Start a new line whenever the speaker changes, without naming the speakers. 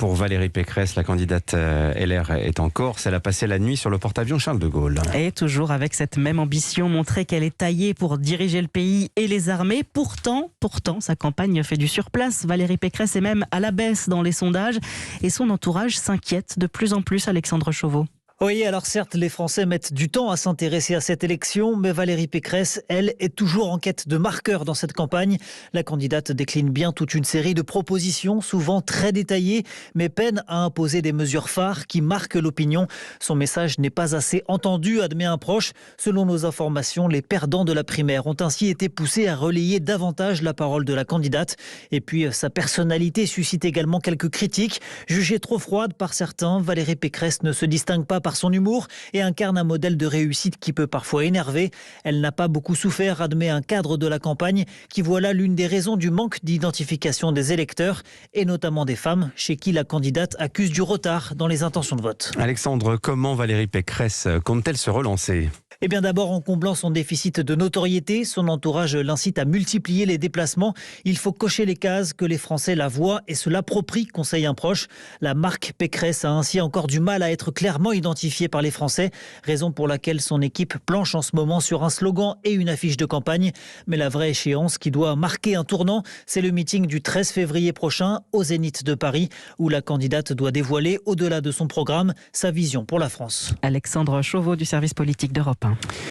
pour Valérie Pécresse. La candidate LR est en Corse. Elle a passé la nuit sur le porte-avions Charles de Gaulle.
Et toujours avec cette même ambition, montrer qu'elle est taillée pour diriger le pays et les armées. Pourtant, sa campagne fait du surplace. Valérie Pécresse est même à la baisse dans les sondages et son entourage s'inquiète de plus en plus, Alexandre Chauveau.
Oui, alors certes, les Français mettent du temps à s'intéresser à cette élection, mais Valérie Pécresse, elle, est toujours en quête de marqueurs dans cette campagne. La candidate décline bien toute une série de propositions, souvent très détaillées, mais peine à imposer des mesures phares qui marquent l'opinion. Son message n'est pas assez entendu, admet un proche. Selon nos informations, les perdants de la primaire ont ainsi été poussés à relayer davantage la parole de la candidate. Et puis, sa personnalité suscite également quelques critiques. Jugée trop froide par certains, Valérie Pécresse ne se distingue pas par son humour et incarne un modèle de réussite qui peut parfois énerver. Elle n'a pas beaucoup souffert, admet un cadre de la campagne qui voit là l'une des raisons du manque d'identification des électeurs et notamment des femmes chez qui la candidate accuse du retard dans les intentions de vote.
Alexandre, comment Valérie Pécresse compte-t-elle se relancer ?
Eh bien d'abord en comblant son déficit de notoriété, son entourage l'incite à multiplier les déplacements. Il faut cocher les cases, que les Français la voient et se l'approprient, conseille un proche. La marque Pécresse a ainsi encore du mal à être clairement identifiée par les Français, raison pour laquelle son équipe planche en ce moment sur un slogan et une affiche de campagne. Mais la vraie échéance qui doit marquer un tournant, c'est le meeting du 13 février prochain au Zénith de Paris, où la candidate doit dévoiler, au-delà de son programme, sa vision pour la France.
Alexandre Chauveau du service politique d'Europe 1.